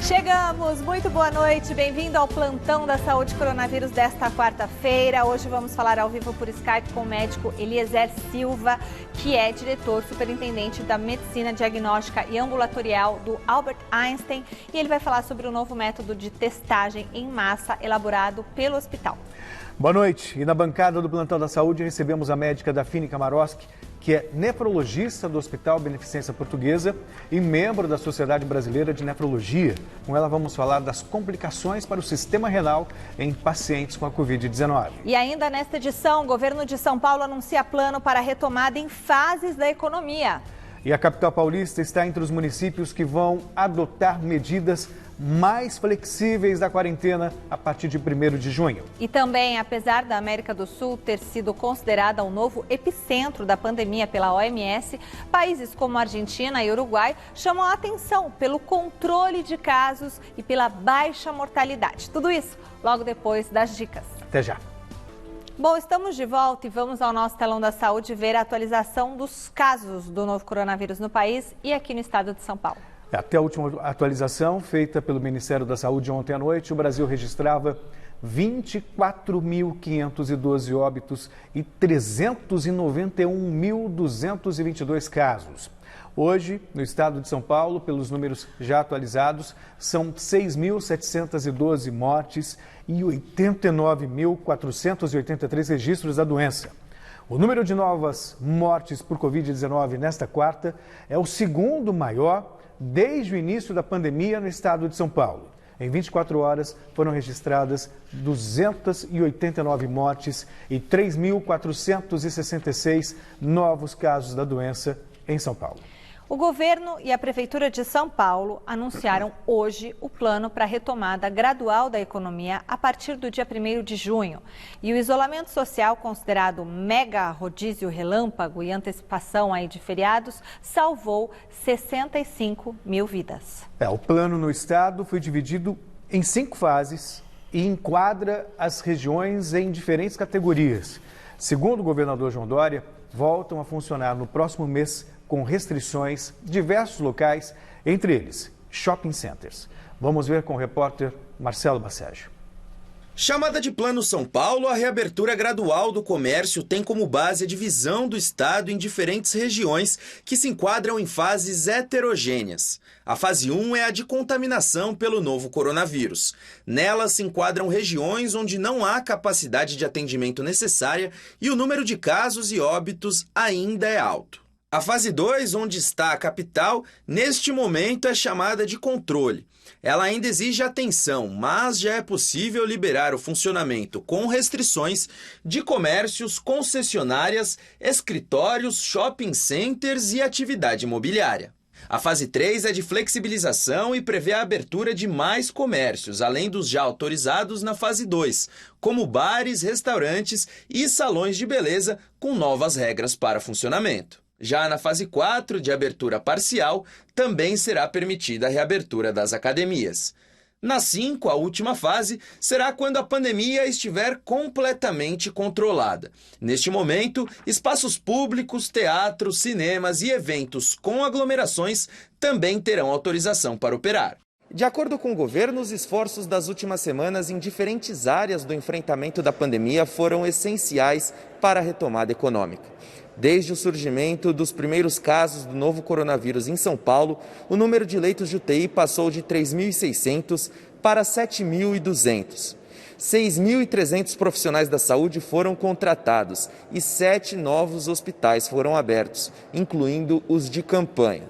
Chegamos, muito boa noite, bem-vindo ao Plantão da Saúde Coronavírus desta quarta-feira. Hoje vamos falar ao vivo por Skype com o médico Eliezer Silva, que é diretor superintendente da Medicina Diagnóstica e Ambulatorial do Albert Einstein, e ele vai falar sobre o novo método de testagem em massa elaborado pelo hospital. Boa noite, e na bancada do Plantão da Saúde recebemos a médica Dafine Kamarowski, que é nefrologista do Hospital Beneficência Portuguesa e membro da Sociedade Brasileira de Nefrologia. Com ela vamos falar das complicações para o sistema renal em pacientes com a Covid-19. E ainda nesta edição, o governo de São Paulo anuncia plano para a retomada em fases da economia. E a capital paulista está entre os municípios que vão adotar medidas mais flexíveis da quarentena a partir de 1º de junho. E também, apesar da América do Sul ter sido considerada o novo epicentro da pandemia pela OMS, países como Argentina e Uruguai chamam a atenção pelo controle de casos e pela baixa mortalidade. Tudo isso logo depois das dicas. Até já. Bom, estamos de volta e vamos ao nosso Telão da Saúde ver a atualização dos casos do novo coronavírus no país e aqui no estado de São Paulo. Até a última atualização feita pelo Ministério da Saúde ontem à noite, o Brasil registrava 24.512 óbitos e 391.222 casos. Hoje, no estado de São Paulo, pelos números já atualizados, são 6.712 mortes e 89.483 registros da doença. O número de novas mortes por Covid-19 nesta quarta é o segundo maior desde o início da pandemia no estado de São Paulo. Em 24 horas foram registradas 289 mortes e 3.466 novos casos da doença em São Paulo. O governo e a Prefeitura de São Paulo anunciaram hoje o plano para a retomada gradual da economia a partir do dia 1º de junho. E o isolamento social, considerado mega rodízio relâmpago e antecipação aí de feriados, salvou 65 mil vidas. O plano no estado foi dividido em 5 fases e enquadra as regiões em diferentes categorias. Segundo o governador João Dória, voltam a funcionar no próximo mês com restrições diversos locais, entre eles shopping centers. Vamos ver com o repórter Marcelo Basségio. Chamada de Plano São Paulo, a reabertura gradual do comércio tem como base a divisão do estado em diferentes regiões que se enquadram em fases heterogêneas. A fase 1 é a de contaminação pelo novo coronavírus. Nela se enquadram regiões onde não há capacidade de atendimento necessária e o número de casos e óbitos ainda é alto. A fase 2, onde está a capital, neste momento é chamada de controle. Ela ainda exige atenção, mas já é possível liberar o funcionamento com restrições de comércios, concessionárias, escritórios, shopping centers e atividade imobiliária. A fase 3 é de flexibilização e prevê a abertura de mais comércios, além dos já autorizados na fase 2, como bares, restaurantes e salões de beleza com novas regras para funcionamento. Já na fase 4, de abertura parcial, também será permitida a reabertura das academias. Na 5, a última fase, será quando a pandemia estiver completamente controlada. Neste momento, espaços públicos, teatros, cinemas e eventos com aglomerações também terão autorização para operar. De acordo com o governo, os esforços das últimas semanas em diferentes áreas do enfrentamento da pandemia foram essenciais para a retomada econômica. Desde o surgimento dos primeiros casos do novo coronavírus em São Paulo, o número de leitos de UTI passou de 3.600 para 7.200. 6.300 profissionais da saúde foram contratados e 7 novos hospitais foram abertos, incluindo os de campanha.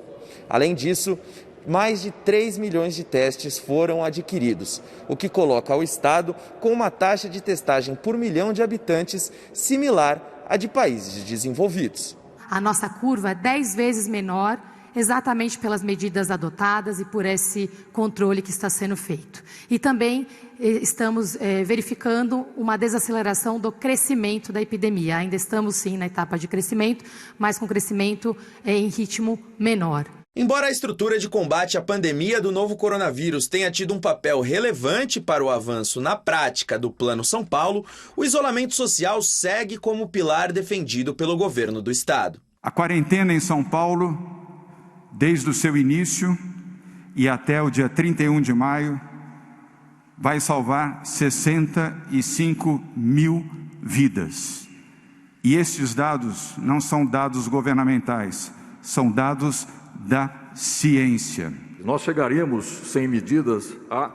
Além disso, mais de 3 milhões de testes foram adquiridos, o que coloca o estado com uma taxa de testagem por milhão de habitantes similar à de países desenvolvidos. A nossa curva é 10 vezes menor, exatamente pelas medidas adotadas e por esse controle que está sendo feito. E também estamos verificando uma desaceleração do crescimento da epidemia. Ainda estamos, sim, na etapa de crescimento, mas com crescimento em ritmo menor. Embora a estrutura de combate à pandemia do novo coronavírus tenha tido um papel relevante para o avanço na prática do Plano São Paulo, o isolamento social segue como pilar defendido pelo governo do estado. A quarentena em São Paulo, desde o seu início, e até o dia 31 de maio vai salvar 65 mil vidas. E estes dados não são dados governamentais, são dados da ciência. Nós chegaríamos, sem medidas, a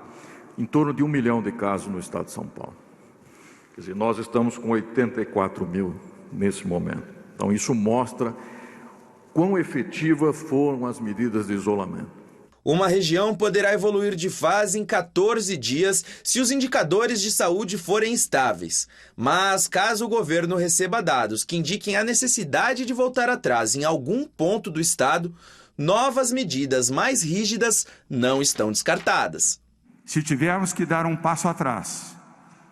em torno de 1 milhão de casos no estado de São Paulo. Quer dizer, nós estamos com 84 mil nesse momento. Então, isso mostra quão efetivas foram as medidas de isolamento. Uma região poderá evoluir de fase em 14 dias se os indicadores de saúde forem estáveis. Mas, caso o governo receba dados que indiquem a necessidade de voltar atrás em algum ponto do estado, novas medidas mais rígidas não estão descartadas. Se tivermos que dar um passo atrás,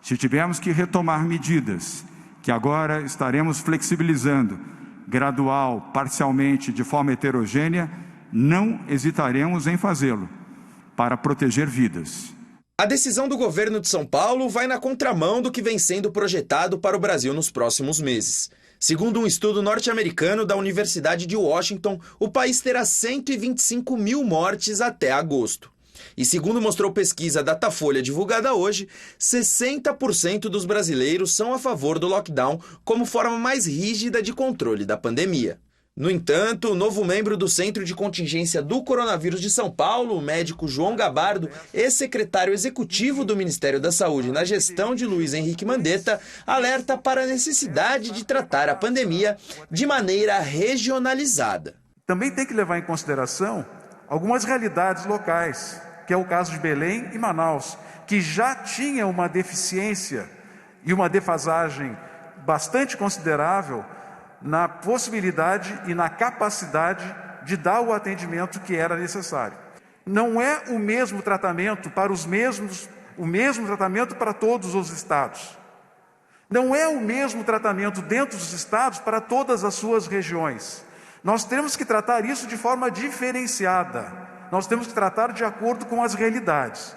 se tivermos que retomar medidas que agora estaremos flexibilizando, gradual, parcialmente, de forma heterogênea, não hesitaremos em fazê-lo, para proteger vidas. A decisão do governo de São Paulo vai na contramão do que vem sendo projetado para o Brasil nos próximos meses. Segundo um estudo norte-americano da Universidade de Washington, o país terá 125 mil mortes até agosto. E segundo mostrou pesquisa Datafolha divulgada hoje, 60% dos brasileiros são a favor do lockdown como forma mais rígida de controle da pandemia. No entanto, o novo membro do Centro de Contingência do Coronavírus de São Paulo, o médico João Gabardo, ex-secretário executivo do Ministério da Saúde na gestão de Luiz Henrique Mandetta, alerta para a necessidade de tratar a pandemia de maneira regionalizada. Também tem que levar em consideração algumas realidades locais, que é o caso de Belém e Manaus, que já tinha uma deficiência e uma defasagem bastante considerável na possibilidade e na capacidade de dar o atendimento que era necessário. Não é o mesmo tratamento para o mesmo tratamento para todos os estados. Não é o mesmo tratamento dentro dos estados para todas as suas regiões. Nós temos que tratar isso de forma diferenciada. Nós temos que tratar de acordo com as realidades.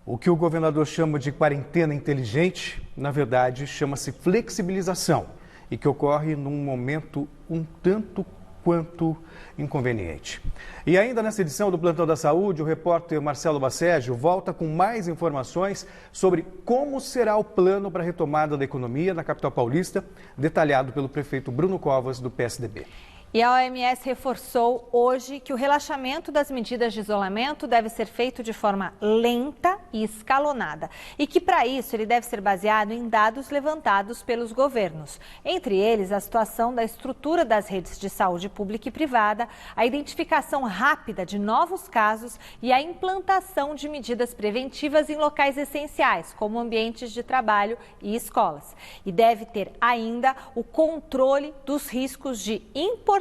O que o governador chama de quarentena inteligente, na verdade, chama-se flexibilização e que ocorre num momento um tanto quanto inconveniente. E ainda nessa edição do Plantão da Saúde, o repórter Marcelo Baceggio volta com mais informações sobre como será o plano para a retomada da economia na capital paulista, detalhado pelo prefeito Bruno Covas, do PSDB. E a OMS reforçou hoje que o relaxamento das medidas de isolamento deve ser feito de forma lenta e escalonada e que, para isso, ele deve ser baseado em dados levantados pelos governos. Entre eles, a situação da estrutura das redes de saúde pública e privada, a identificação rápida de novos casos e a implantação de medidas preventivas em locais essenciais, como ambientes de trabalho e escolas. E deve ter ainda o controle dos riscos de importação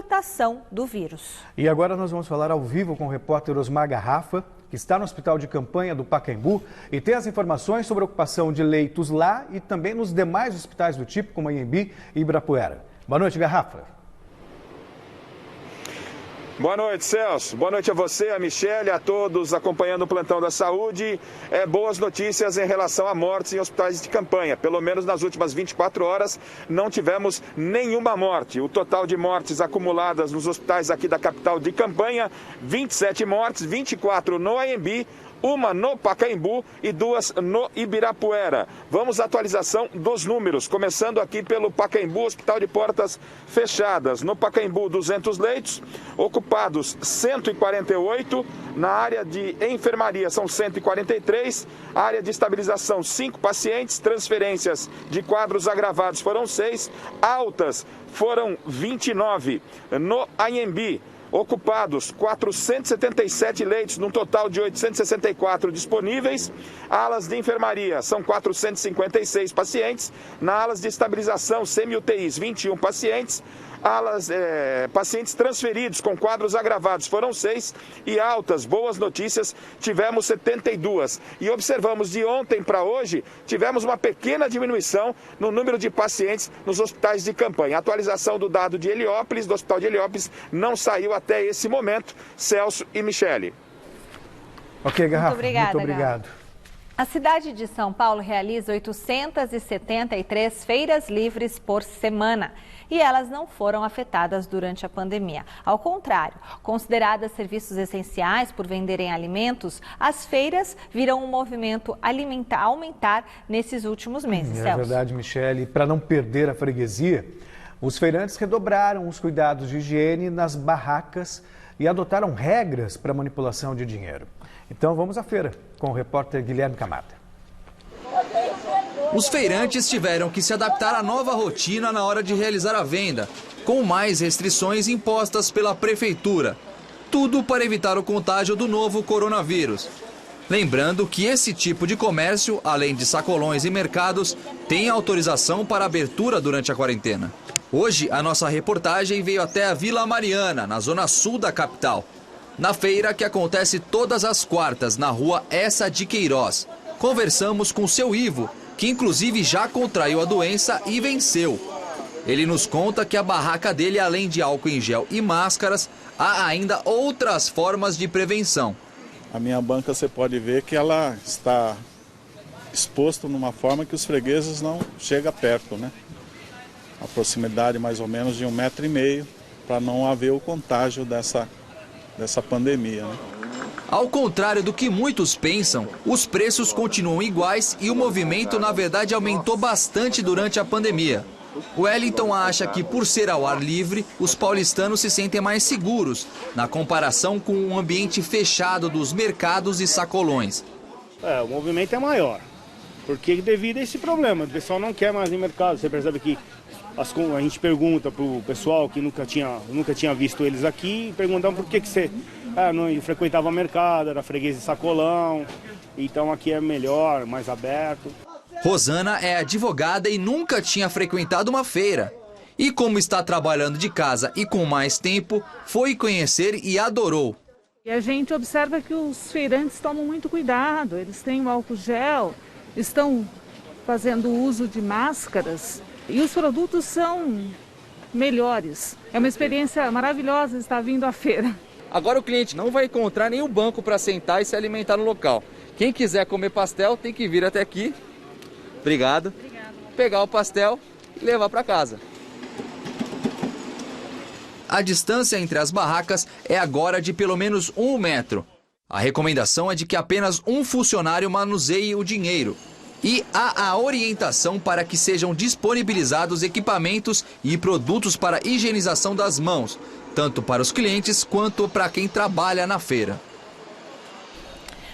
do vírus. E agora nós vamos falar ao vivo com o repórter Osmar Garrafa, que está no hospital de campanha do Pacaembu e tem as informações sobre a ocupação de leitos lá e também nos demais hospitais do tipo, como Anhembi e Ibirapuera. Boa noite, Garrafa. Boa noite, Celso. Boa noite a você, a Michele, a todos acompanhando o Plantão da Saúde. Boas notícias em relação a mortes em hospitais de campanha. Pelo menos nas últimas 24 horas não tivemos nenhuma morte. O total de mortes acumuladas nos hospitais aqui da capital de campanha, 27 mortes, 24 no Anhembi, uma no Pacaembu e 2 no Ibirapuera. Vamos à atualização dos números, começando aqui pelo Pacaembu, hospital de portas fechadas. No Pacaembu, 200 leitos, ocupados 148, na área de enfermaria são 143, área de estabilização 5 pacientes, transferências de quadros agravados foram 6, altas foram 29. No Anhembi, ocupados 477 leitos, num total de 864 disponíveis. Alas de enfermaria são 456 pacientes. Na alas de estabilização semi-UTIs, 21 pacientes. Pacientes transferidos com quadros agravados foram 6 e altas, boas notícias, tivemos 72. E observamos de ontem para hoje, tivemos uma pequena diminuição no número de pacientes nos hospitais de campanha. A atualização do dado de Heliópolis, do Hospital de Heliópolis, não saiu até esse momento. Celso e Michele. Ok, Garrafa. Muito obrigada, Muito obrigado. A cidade de São Paulo realiza 873 feiras livres por semana e elas não foram afetadas durante a pandemia. Ao contrário, consideradas serviços essenciais por venderem alimentos, as feiras viram um movimento aumentar nesses últimos meses. É verdade, Michele. Para não perder a freguesia, os feirantes redobraram os cuidados de higiene nas barracas e adotaram regras para manipulação de dinheiro. Então vamos à feira com o repórter Guilherme Camada. Os feirantes tiveram que se adaptar à nova rotina na hora de realizar a venda, com mais restrições impostas pela prefeitura. Tudo para evitar o contágio do novo coronavírus. Lembrando que esse tipo de comércio, além de sacolões e mercados, tem autorização para abertura durante a quarentena. Hoje, a nossa reportagem veio até a Vila Mariana, na zona sul da capital. Na feira, que acontece todas as quartas, na rua Essa de Queiroz. Conversamos com o seu Ivo, que inclusive já contraiu a doença e venceu. Ele nos conta que a barraca dele, além de álcool em gel e máscaras, há ainda outras formas de prevenção. A minha banca, você pode ver que ela está exposta numa forma que os fregueses não chegam perto, né? A proximidade mais ou menos de 1,5 metro, para não haver o contágio dessa pandemia, né? Ao contrário do que muitos pensam, os preços continuam iguais e o movimento, na verdade, aumentou bastante durante a pandemia. O Wellington acha que, por ser ao ar livre, os paulistanos se sentem mais seguros, na comparação com o ambiente fechado dos mercados e sacolões. O movimento é maior, porque devido a esse problema, o pessoal não quer mais ir no mercado. Você percebe que a gente pergunta para o pessoal que nunca tinha visto eles aqui, perguntamos por que você não frequentava mercado, era freguês de sacolão, então aqui é melhor, mais aberto. Rosana é advogada e nunca tinha frequentado uma feira. E como está trabalhando de casa e com mais tempo, foi conhecer e adorou. E a gente observa que os feirantes tomam muito cuidado, eles têm o álcool gel, estão fazendo uso de máscaras e os produtos são melhores. É uma experiência maravilhosa estar vindo à feira. Agora o cliente não vai encontrar nem o banco para sentar e se alimentar no local. Quem quiser comer pastel tem que vir até aqui. Obrigado. Pegar o pastel e levar para casa. A distância entre as barracas é agora de pelo menos 1 metro. A recomendação é de que apenas um funcionário manuseie o dinheiro. E há a orientação para que sejam disponibilizados equipamentos e produtos para higienização das mãos, tanto para os clientes quanto para quem trabalha na feira.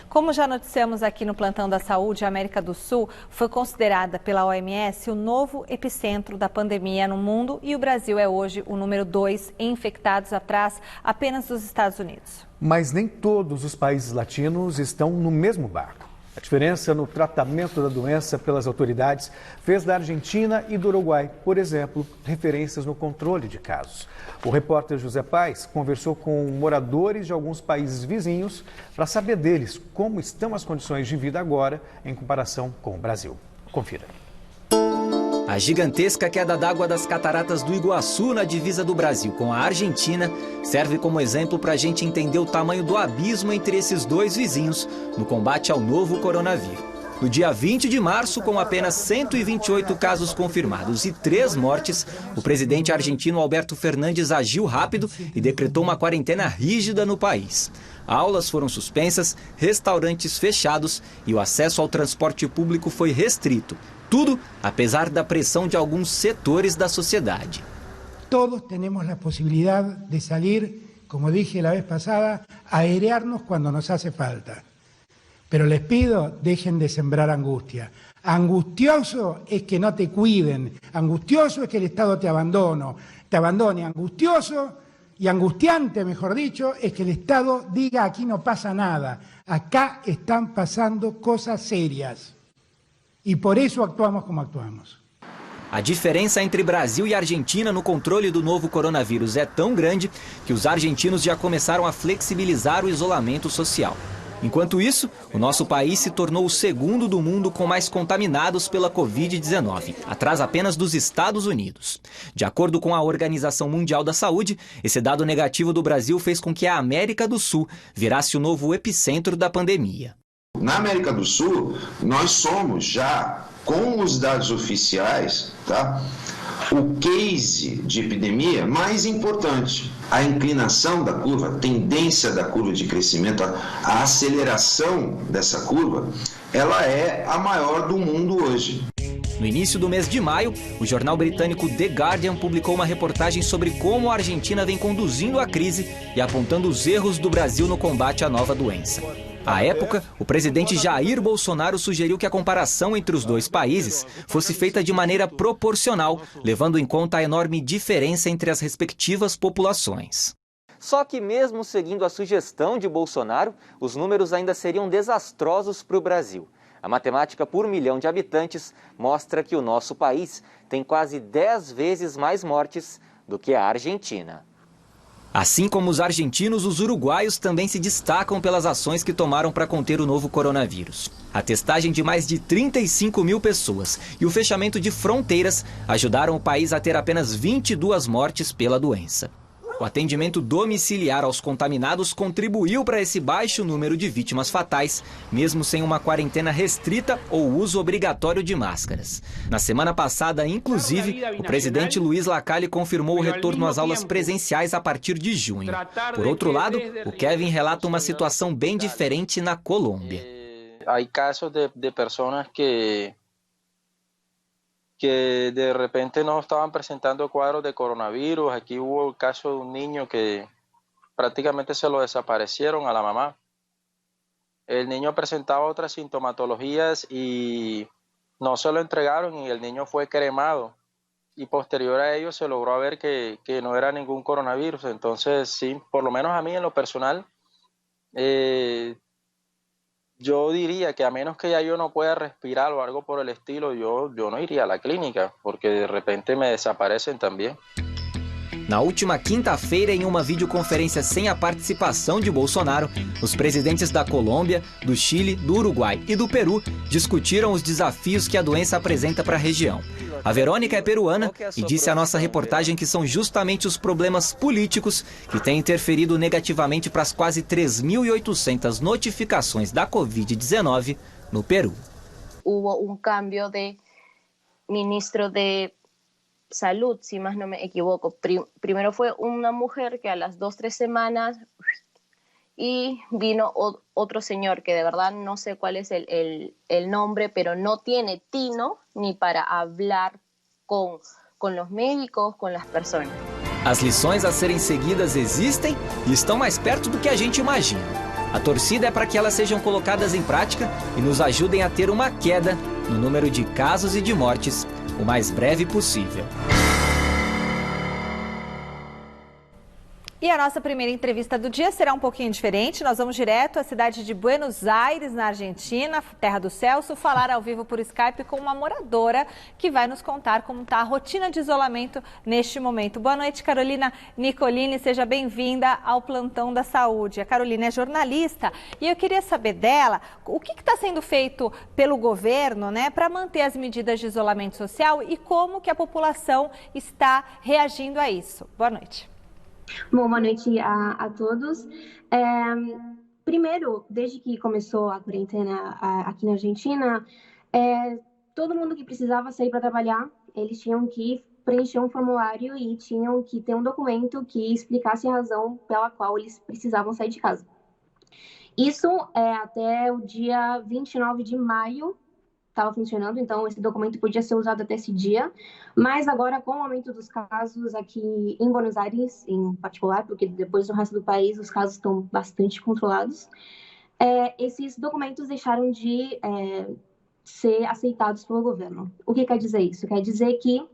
Como já noticiamos aqui no Plantão da Saúde, a América do Sul foi considerada pela OMS o novo epicentro da pandemia no mundo e o Brasil é hoje o número 2 em infectados, atrás apenas dos Estados Unidos. Mas nem todos os países latinos estão no mesmo barco. A diferença no tratamento da doença pelas autoridades fez da Argentina e do Uruguai, por exemplo, referências no controle de casos. O repórter José Paes conversou com moradores de alguns países vizinhos para saber deles como estão as condições de vida agora em comparação com o Brasil. Confira. A gigantesca queda d'água das cataratas do Iguaçu na divisa do Brasil com a Argentina serve como exemplo para a gente entender o tamanho do abismo entre esses dois vizinhos no combate ao novo coronavírus. No dia 20 de março, com apenas 128 casos confirmados e 3 mortes, o presidente argentino Alberto Fernandes agiu rápido e decretou uma quarentena rígida no país. Aulas foram suspensas, restaurantes fechados e o acesso ao transporte público foi restrito. Tudo apesar da pressão de alguns setores da sociedade. Todos temos a possibilidade de sair, como dije la vez pasada, a aerearnos quando nos hace falta. Pero les pido, dejen de sembrar angustia. Angustioso es que no te cuiden, angustioso es que el Estado te abandone, angustioso y angustiante, mejor dicho, es que el Estado diga aquí no pasa nada, acá están pasando cosas serias. E por isso actuamos como actuamos. A diferença entre Brasil e Argentina no controle do novo coronavírus é tão grande que os argentinos já começaram a flexibilizar o isolamento social. Enquanto isso, o nosso país se tornou o segundo do mundo com mais contaminados pela Covid-19, atrás apenas dos Estados Unidos. De acordo com a Organização Mundial da Saúde, esse dado negativo do Brasil fez com que a América do Sul virasse o novo epicentro da pandemia. Na América do Sul, nós somos já, com os dados oficiais, tá, o case de epidemia mais importante. A inclinação da curva, a tendência da curva de crescimento, a aceleração dessa curva, ela é a maior do mundo hoje. No início do mês de maio, o jornal britânico The Guardian publicou uma reportagem sobre como a Argentina vem conduzindo a crise e apontando os erros do Brasil no combate à nova doença. À época, o presidente Jair Bolsonaro sugeriu que a comparação entre os dois países fosse feita de maneira proporcional, levando em conta a enorme diferença entre as respectivas populações. Só que mesmo seguindo a sugestão de Bolsonaro, os números ainda seriam desastrosos para o Brasil. A matemática por milhão de habitantes mostra que o nosso país tem quase 10 vezes mais mortes do que a Argentina. Assim como os argentinos, os uruguaios também se destacam pelas ações que tomaram para conter o novo coronavírus. A testagem de mais de 35 mil pessoas e o fechamento de fronteiras ajudaram o país a ter apenas 22 mortes pela doença. O atendimento domiciliar aos contaminados contribuiu para esse baixo número de vítimas fatais, mesmo sem uma quarentena restrita ou uso obrigatório de máscaras. Na semana passada, inclusive, o presidente Luiz Lacalle confirmou o retorno às aulas presenciais a partir de junho. Por outro lado, o Kevin relata uma situação bem diferente na Colômbia. Há casos de pessoas que de repente no estaban presentando cuadros de coronavirus. Aquí hubo el caso de un niño que prácticamente se lo desaparecieron a la mamá. El niño presentaba otras sintomatologías y no se lo entregaron y el niño fue cremado. Y posterior a ello se logró ver que no era ningún coronavirus. Entonces, sí, por lo menos a mí en lo personal, yo diría que a menos que ya yo no pueda respirar o algo por el estilo, yo no iría a la clínica, porque de repente me desaparecen también. Na última quinta-feira, em uma videoconferência sem a participação de Bolsonaro, os presidentes da Colômbia, do Chile, do Uruguai e do Peru discutiram os desafios que a doença apresenta para a região. A Verônica é peruana e disse à nossa reportagem que são justamente os problemas políticos que têm interferido negativamente para as quase 3.800 notificações da Covid-19 no Peru. Houve cambio de ministro de Salud, si más no me equivoco. Primero fue una mujer que a las 2-3 semanas y vino otro señor que de verdad no sé cuál es el nombre, pero no tiene tino ni para hablar con los médicos, con las personas. As lições a serem seguidas existem e estão mais perto do que a gente imagina. A torcida é para que elas sejam colocadas em prática e nos ajudem a ter uma queda no número de casos e de mortes o mais breve possível. E a nossa primeira entrevista do dia será um pouquinho diferente. Nós vamos direto à cidade de Buenos Aires, na Argentina, terra do Celso, falar ao vivo por Skype com uma moradora que vai nos contar como está a rotina de isolamento neste momento. Boa noite, Carolina Nicolini, seja bem-vinda ao Plantão da Saúde. A Carolina é jornalista e eu queria saber dela o que está sendo feito pelo governo, né, para manter as medidas de isolamento social e como que a população está reagindo a isso. Boa noite. Bom, boa noite a todos. Primeiro, desde que começou a quarentena aqui na Argentina, todo mundo que precisava sair para trabalhar, eles tinham que preencher um formulário e tinham que ter um documento que explicasse a razão pela qual eles precisavam sair de casa. Isso até o dia 29 de maio estava funcionando, então esse documento podia ser usado até esse dia, mas agora com o aumento dos casos aqui em Buenos Aires, em particular, porque depois no resto do país os casos estão bastante controlados, esses documentos deixaram de ser aceitados pelo governo. O que quer dizer isso? Quer dizer que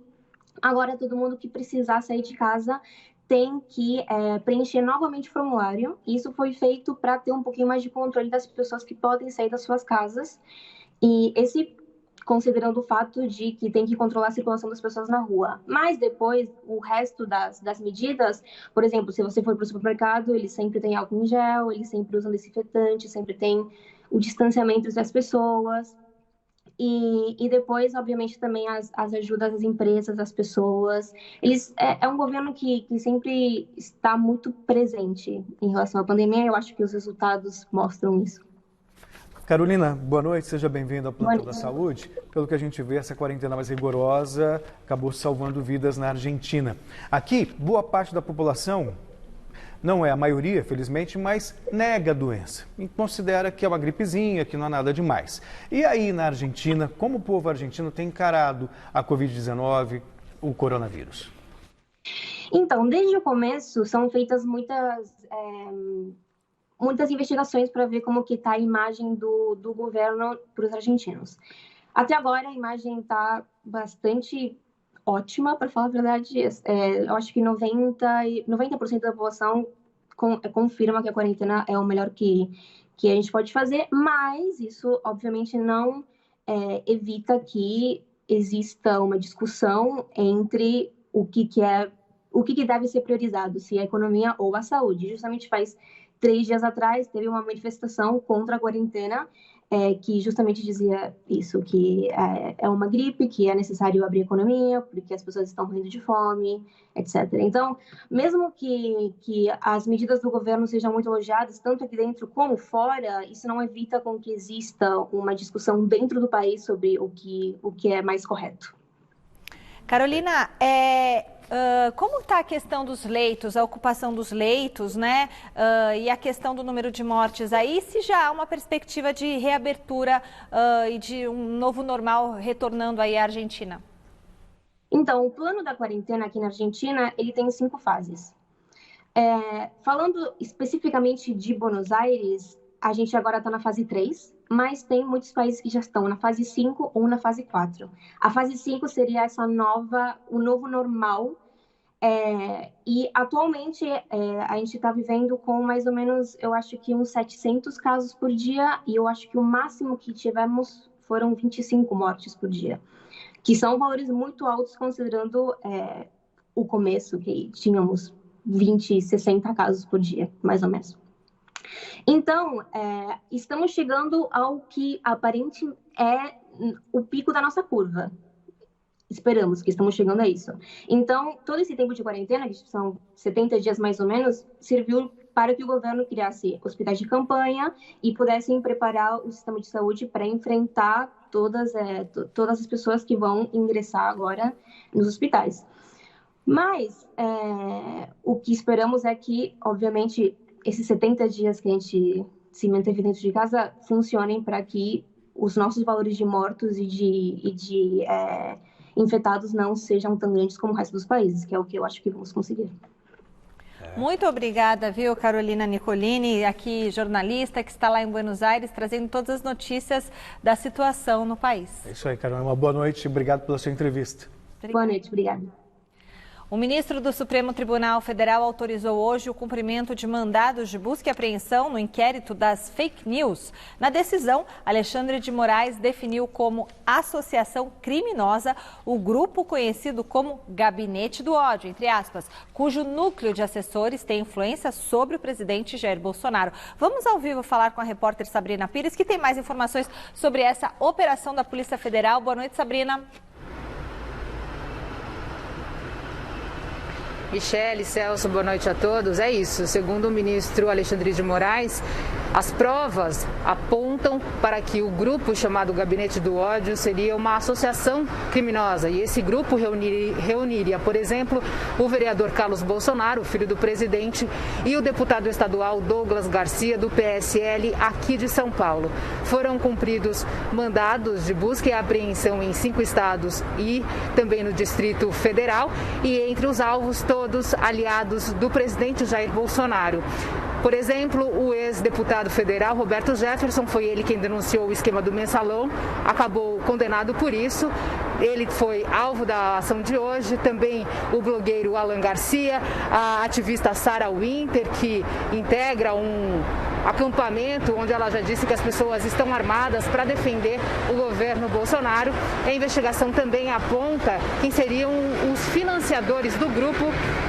agora todo mundo que precisar sair de casa tem que preencher novamente o formulário. Isso foi feito para ter um pouquinho mais de controle das pessoas que podem sair das suas casas. E considerando o fato de que tem que controlar a circulação das pessoas na rua. Mas depois, o resto das medidas, por exemplo, se você for para o supermercado, eles sempre têm álcool em gel, eles sempre usam desinfetante, sempre tem o distanciamento entre as pessoas. E depois, obviamente, também as ajudas às empresas, às pessoas. É um governo que sempre está muito presente em relação à pandemia. Eu acho que os resultados mostram isso. Carolina, boa noite, seja bem-vinda ao Plantão da Saúde. Pelo que a gente vê, essa quarentena mais rigorosa acabou salvando vidas na Argentina. Aqui, boa parte da população, não é a maioria, felizmente, mas nega a doença e considera que é uma gripezinha, que não há nada demais. E aí, na Argentina, como o povo argentino tem encarado a Covid-19, o coronavírus? Então, desde o começo, são feitas muitas investigações para ver como que está a imagem do governo para os argentinos. Até agora, a imagem está bastante ótima, para falar a verdade. Eu acho que 90% da população confirma que a quarentena é o melhor que a gente pode fazer, mas isso, obviamente, não evita que exista uma discussão entre o que deve ser priorizado, se é a economia ou a saúde. Justamente faz 3 dias atrás, teve uma manifestação contra a quarentena, que justamente dizia isso, que é uma gripe, que é necessário abrir a economia, porque as pessoas estão morrendo de fome, etc. Então, mesmo que as medidas do governo sejam muito elogiadas, tanto aqui dentro como fora, isso não evita com que exista uma discussão dentro do país sobre o que é mais correto. Carolina, como está a questão dos leitos, a ocupação dos leitos, né? E a questão do número de mortes aí, se já há uma perspectiva de reabertura e de um novo normal retornando aí à Argentina? Então, o plano da quarentena aqui na Argentina, ele tem 5 fases. Falando especificamente de Buenos Aires, a gente agora está na fase 3, mas tem muitos países que já estão na fase 5 ou na fase 4. A fase 5 seria o novo normal, e atualmente a gente está vivendo com mais ou menos, eu acho que uns 700 casos por dia, e eu acho que o máximo que tivemos foram 25 mortes por dia, que são valores muito altos considerando o começo, que tínhamos 20, 60 casos por dia, mais ou menos. Então, estamos chegando ao que aparente é o pico da nossa curva. Esperamos que estamos chegando a isso. Então, todo esse tempo de quarentena, que são 70 dias mais ou menos, serviu para que o governo criasse hospitais de campanha e pudessem preparar o sistema de saúde para enfrentar todas as pessoas que vão ingressar agora nos hospitais. Mas o que esperamos é que, obviamente, esses 70 dias que a gente se manteve dentro de casa funcionem para que os nossos valores de mortos e de infectados não sejam tão grandes como o resto dos países, que é o que eu acho que vamos conseguir. Muito obrigada, viu, Carolina Nicolini, aqui jornalista que está lá em Buenos Aires, trazendo todas as notícias da situação no país. É isso aí, Carolina. Uma boa noite e obrigado pela sua entrevista. Boa noite, obrigada. O ministro do Supremo Tribunal Federal autorizou hoje o cumprimento de mandados de busca e apreensão no inquérito das fake news. Na decisão, Alexandre de Moraes definiu como associação criminosa o grupo conhecido como Gabinete do Ódio, entre aspas, cujo núcleo de assessores tem influência sobre o presidente Jair Bolsonaro. Vamos ao vivo falar com a repórter Sabrina Pires, que tem mais informações sobre essa operação da Polícia Federal. Boa noite, Sabrina. Michele, Celso, boa noite a todos. É isso, segundo o ministro Alexandre de Moraes, as provas apontam para que o grupo chamado Gabinete do Ódio seria uma associação criminosa. E esse grupo reuniria, por exemplo, o vereador Carlos Bolsonaro, filho do presidente, e o deputado estadual Douglas Garcia, do PSL, aqui de São Paulo. Foram cumpridos mandados de busca e apreensão em 5 estados e também no Distrito Federal, e entre os alvos todos aliados do presidente Jair Bolsonaro. Por exemplo, o ex-deputado federal Roberto Jefferson, foi ele quem denunciou o esquema do mensalão, acabou condenado por isso. Ele foi alvo da ação de hoje. Também o blogueiro Alan Garcia, a ativista Sarah Winter, que integra um acampamento onde ela já disse que as pessoas estão armadas para defender o governo Bolsonaro. A investigação também aponta quem seriam os financiadores do grupo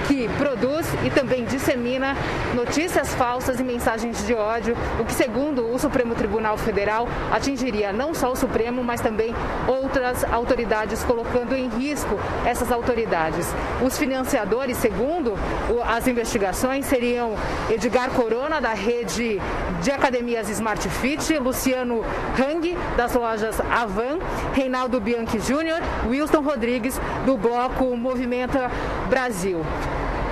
que produz e também dissemina notícias falsas e mensagens de ódio, o que, segundo o Supremo Tribunal Federal, atingiria não só o Supremo, mas também outras autoridades autoridades, colocando em risco essas autoridades. Os financiadores, segundo as investigações, seriam Edgar Corona, da rede de academias Smart Fit, Luciano Hang, das lojas Avan, Reinaldo Bianchi Júnior, Wilson Rodrigues, do bloco Movimenta Brasil.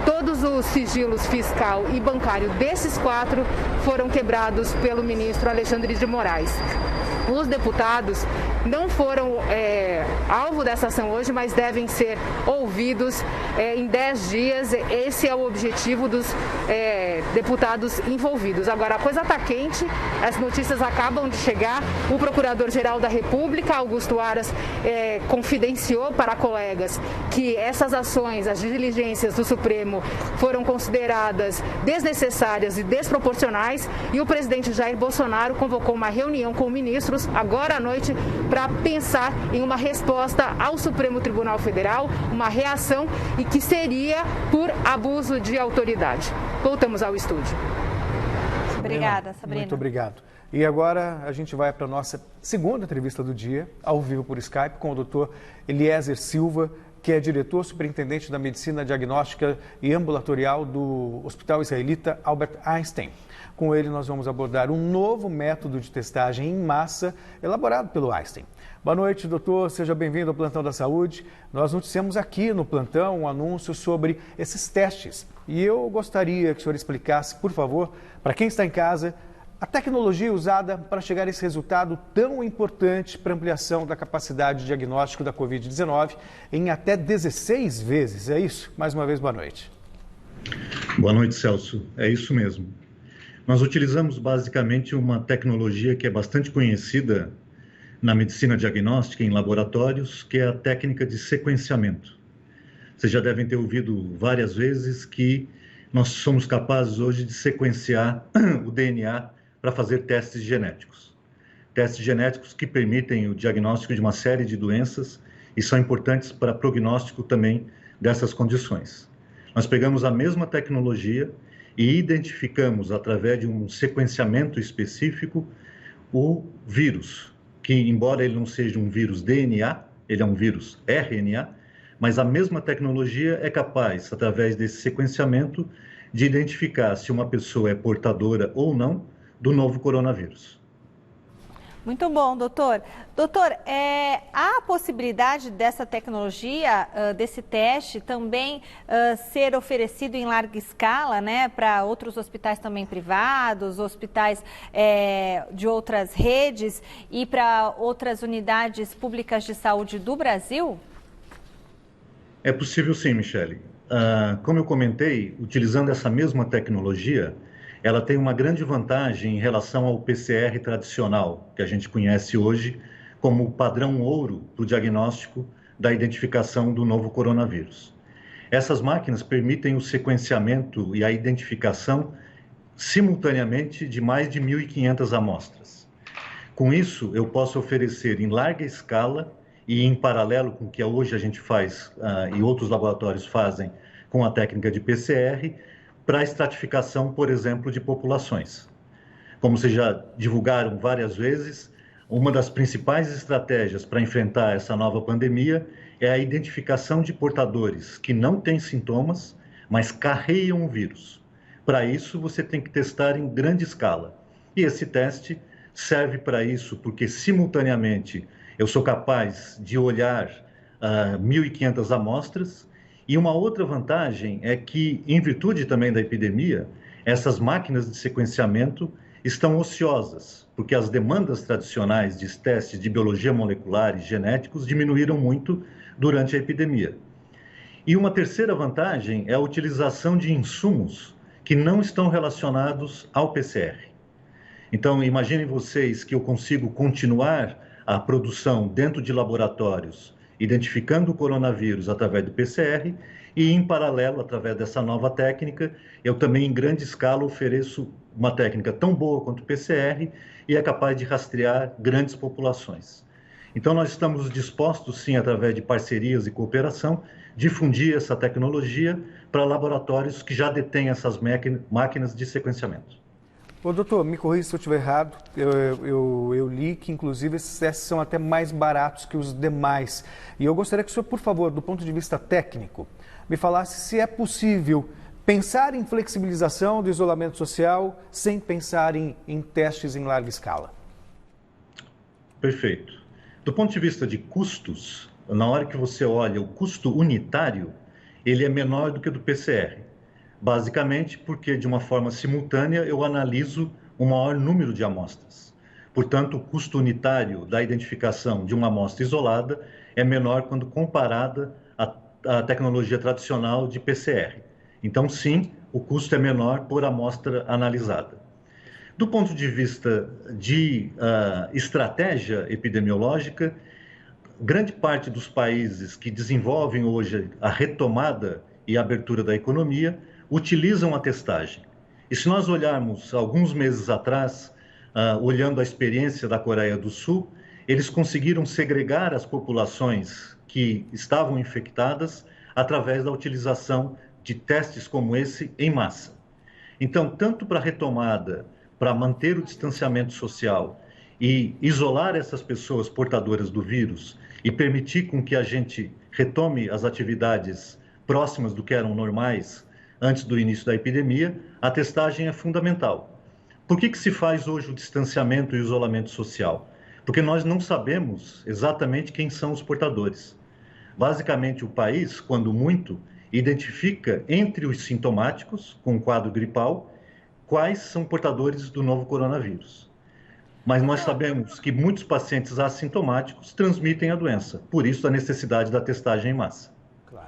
Todos os sigilos fiscal e bancário desses 4 foram quebrados pelo ministro Alexandre de Moraes. Os deputados não foram alvo dessa ação hoje, mas devem ser ouvidos em 10 dias. Esse é o objetivo dos deputados envolvidos. Agora, a coisa está quente, as notícias acabam de chegar. O Procurador-Geral da República, Augusto Aras, confidenciou para colegas que essas ações, as diligências do Supremo, foram consideradas desnecessárias e desproporcionais, e o presidente Jair Bolsonaro convocou uma reunião com ministros agora à noite para pensar em uma resposta ao Supremo Tribunal Federal, uma reação e que seria por abuso de autoridade. Voltamos ao estúdio. Obrigada, Sabrina. Muito obrigado. E agora a gente vai para a nossa segunda entrevista do dia, ao vivo por Skype, com o Dr. Eliezer Silva, que é diretor superintendente da Medicina Diagnóstica e Ambulatorial do Hospital Israelita Albert Einstein. Com ele, nós vamos abordar um novo método de testagem em massa elaborado pelo Einstein. Boa noite, doutor. Seja bem-vindo ao Plantão da Saúde. Nós noticiamos aqui no plantão um anúncio sobre esses testes. E eu gostaria que o senhor explicasse, por favor, para quem está em casa, a tecnologia usada para chegar a esse resultado tão importante para ampliação da capacidade de diagnóstico da Covid-19 em até 16 vezes. É isso? Mais uma vez, boa noite. Boa noite, Celso. É isso mesmo. Nós utilizamos basicamente uma tecnologia que é bastante conhecida na medicina diagnóstica em laboratórios, que é a técnica de sequenciamento. Vocês já devem ter ouvido várias vezes que nós somos capazes hoje de sequenciar o DNA para fazer testes genéticos. Testes genéticos que permitem o diagnóstico de uma série de doenças e são importantes para prognóstico também dessas condições. Nós pegamos a mesma tecnologia e identificamos, através de um sequenciamento específico, o vírus, que embora ele não seja um vírus DNA, ele é um vírus RNA, mas a mesma tecnologia é capaz, através desse sequenciamento, de identificar se uma pessoa é portadora ou não do novo coronavírus. Muito bom, doutor. Doutor, há a possibilidade dessa tecnologia, desse teste, também ser oferecido em larga escala, né, para outros hospitais também privados, hospitais de outras redes e para outras unidades públicas de saúde do Brasil? É possível sim, Michele. Como eu comentei, utilizando essa mesma tecnologia, ela tem uma grande vantagem em relação ao PCR tradicional, que a gente conhece hoje como o padrão ouro do diagnóstico da identificação do novo coronavírus. Essas máquinas permitem o sequenciamento e a identificação simultaneamente de mais de 1.500 amostras. Com isso, eu posso oferecer em larga escala e em paralelo com o que hoje a gente faz e outros laboratórios fazem com a técnica de PCR, para a estratificação, por exemplo, de populações. Como vocês já divulgaram várias vezes, uma das principais estratégias para enfrentar essa nova pandemia é a identificação de portadores que não têm sintomas, mas carregam o vírus. Para isso, você tem que testar em grande escala. E esse teste serve para isso, porque simultaneamente eu sou capaz de olhar 1.500 amostras. E uma outra vantagem é que, em virtude também da epidemia, essas máquinas de sequenciamento estão ociosas, porque as demandas tradicionais de testes de biologia molecular e genéticos diminuíram muito durante a epidemia. E uma terceira vantagem é a utilização de insumos que não estão relacionados ao PCR. Então, imaginem vocês que eu consigo continuar a produção dentro de laboratórios identificando o coronavírus através do PCR e, em paralelo, através dessa nova técnica, eu também, em grande escala, ofereço uma técnica tão boa quanto o PCR e é capaz de rastrear grandes populações. Então, nós estamos dispostos, sim, através de parcerias e cooperação, difundir essa tecnologia para laboratórios que já detêm essas máquinas de sequenciamento. Ô, doutor, me corrija se eu estiver errado, eu li que, inclusive, esses testes são até mais baratos que os demais. E eu gostaria que o senhor, por favor, do ponto de vista técnico, me falasse se é possível pensar em flexibilização do isolamento social sem pensar em testes em larga escala. Perfeito. Do ponto de vista de custos, na hora que você olha o custo unitário, ele é menor do que o do PCR. Basicamente porque, de uma forma simultânea, eu analiso o maior número de amostras. Portanto, o custo unitário da identificação de uma amostra isolada é menor quando comparada à tecnologia tradicional de PCR. Então, sim, o custo é menor por amostra analisada. Do ponto de vista de estratégia epidemiológica, grande parte dos países que desenvolvem hoje a retomada e a abertura da economia utilizam a testagem. E se nós olharmos alguns meses atrás, olhando a experiência da Coreia do Sul, eles conseguiram segregar as populações que estavam infectadas através da utilização de testes como esse em massa. Então, tanto para a retomada, para manter o distanciamento social e isolar essas pessoas portadoras do vírus e permitir com que a gente retome as atividades próximas do que eram normais antes do início da epidemia, a testagem é fundamental. Por que se faz hoje o distanciamento e o isolamento social? Porque nós não sabemos exatamente quem são os portadores. Basicamente, o país, quando muito, identifica entre os sintomáticos, com o quadro gripal, quais são portadores do novo coronavírus. Mas nós sabemos que muitos pacientes assintomáticos transmitem a doença, por isso a necessidade da testagem em massa.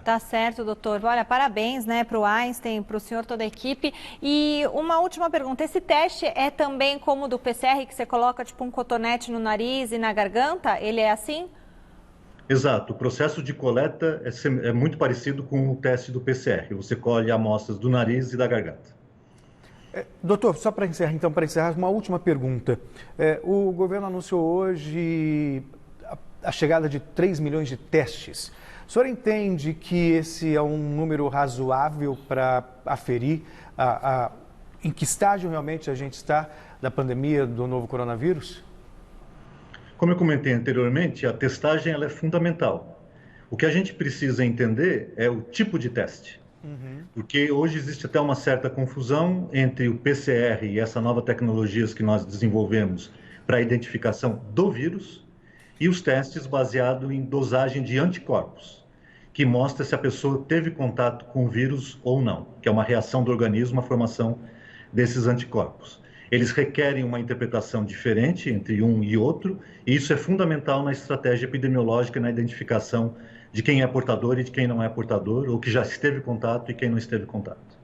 Tá certo, doutor. Olha, parabéns, né, para o Einstein, para o senhor, toda a equipe. E uma última pergunta, esse teste é também como o do PCR, que você coloca tipo um cotonete no nariz e na garganta? Ele é assim? Exato, o processo de coleta é muito parecido com o teste do PCR. Você colhe amostras do nariz e da garganta. Doutor, só para encerrar, então, uma última pergunta. O governo anunciou hoje a chegada de 3 milhões de testes. O senhor entende que esse é um número razoável para aferir em que estágio realmente a gente está da pandemia do novo coronavírus? Como eu comentei anteriormente, a testagem ela é fundamental. O que a gente precisa entender é o tipo de teste. Porque hoje existe até uma certa confusão entre o PCR e essa nova tecnologia que nós desenvolvemos para a identificação do vírus e os testes baseados em dosagem de anticorpos, que mostra se a pessoa teve contato com o vírus ou não, que é uma reação do organismo à formação desses anticorpos. Eles requerem uma interpretação diferente entre um e outro, e isso é fundamental na estratégia epidemiológica e na identificação de quem é portador e de quem não é portador, ou que já esteve em contato e quem não esteve em contato.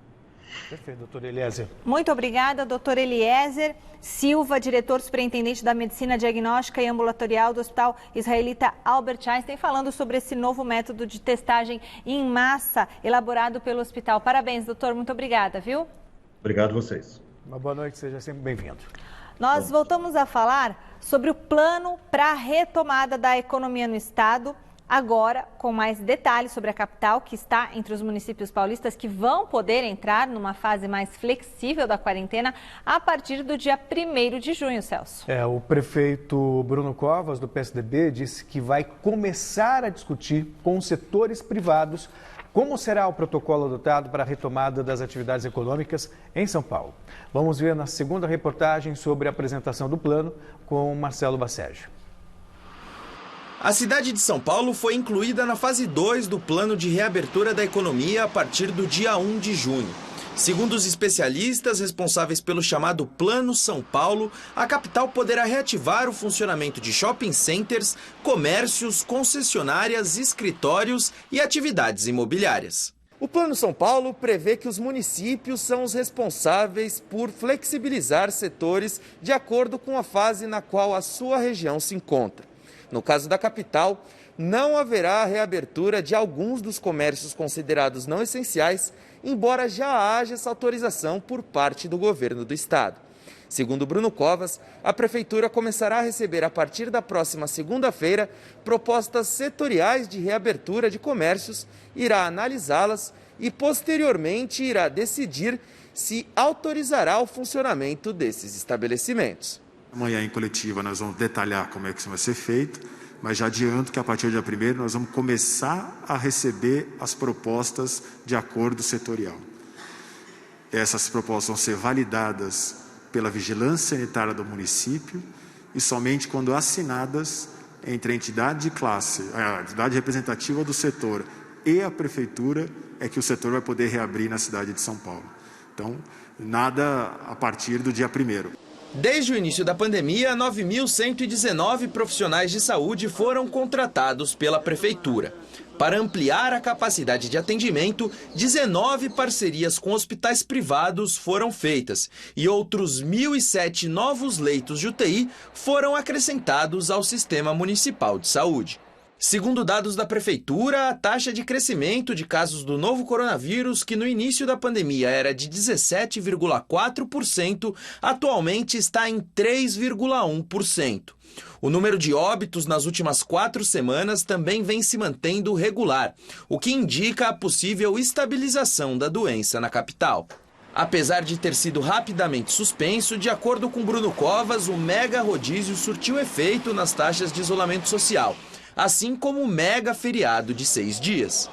Perfeito, doutor Eliezer. Muito obrigada, doutor Eliezer Silva, diretor superintendente da Medicina Diagnóstica e Ambulatorial do Hospital Israelita Albert Einstein, falando sobre esse novo método de testagem em massa elaborado pelo hospital. Parabéns, doutor, muito obrigada, viu? Obrigado a vocês. Uma boa noite, seja sempre bem-vindo. Nós voltamos a falar sobre o plano para a retomada da economia no estado, agora com mais detalhes sobre a capital, que está entre os municípios paulistas que vão poder entrar numa fase mais flexível da quarentena a partir do dia 1º de junho, Celso. O prefeito Bruno Covas, do PSDB, disse que vai começar a discutir com os setores privados como será o protocolo adotado para a retomada das atividades econômicas em São Paulo. Vamos ver na segunda reportagem sobre a apresentação do plano com Marcelo Bassege. A cidade de São Paulo foi incluída na fase 2 do plano de reabertura da economia a partir do dia 1 de junho. Segundo os especialistas responsáveis pelo chamado Plano São Paulo, a capital poderá reativar o funcionamento de shopping centers, comércios, concessionárias, escritórios e atividades imobiliárias. O Plano São Paulo prevê que os municípios são os responsáveis por flexibilizar setores de acordo com a fase na qual a sua região se encontra. No caso da capital, não haverá a reabertura de alguns dos comércios considerados não essenciais, embora já haja essa autorização por parte do governo do estado. Segundo Bruno Covas, a prefeitura começará a receber a partir da próxima segunda-feira propostas setoriais de reabertura de comércios, irá analisá-las e posteriormente irá decidir se autorizará o funcionamento desses estabelecimentos. Amanhã em coletiva nós vamos detalhar como é que isso vai ser feito, mas já adianto que a partir do dia 1º nós vamos começar a receber as propostas de acordo setorial. Essas propostas vão ser validadas pela vigilância sanitária do município e somente quando assinadas entre a entidade de classe, a entidade representativa do setor e a prefeitura, é que o setor vai poder reabrir na cidade de São Paulo. Então, nada a partir do dia 1º. Desde o início da pandemia, 9.119 profissionais de saúde foram contratados pela Prefeitura. Para ampliar a capacidade de atendimento, 19 parcerias com hospitais privados foram feitas e outros 1.007 novos leitos de UTI foram acrescentados ao Sistema Municipal de Saúde. Segundo dados da Prefeitura, a taxa de crescimento de casos do novo coronavírus, que no início da pandemia era de 17,4%, atualmente está em 3,1%. O número de óbitos nas últimas 4 semanas também vem se mantendo regular, o que indica a possível estabilização da doença na capital. Apesar de ter sido rapidamente suspenso, de acordo com Bruno Covas, o mega rodízio surtiu efeito nas taxas de isolamento social, assim como o mega feriado de 6 dias.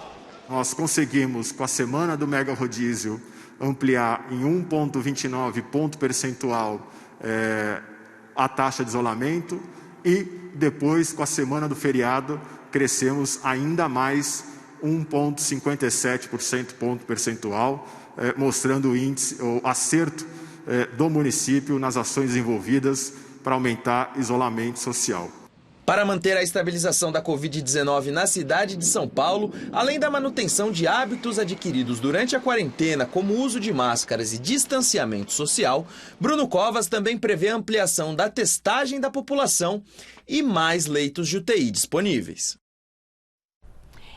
Nós conseguimos, com a semana do mega rodízio, ampliar em 1,29 ponto percentual a taxa de isolamento e depois, com a semana do feriado, crescemos ainda mais 1,57% ponto percentual, mostrando o acerto do município nas ações desenvolvidas para aumentar isolamento social. Para manter a estabilização da Covid-19 na cidade de São Paulo, além da manutenção de hábitos adquiridos durante a quarentena, como o uso de máscaras e distanciamento social, Bruno Covas também prevê a ampliação da testagem da população e mais leitos de UTI disponíveis.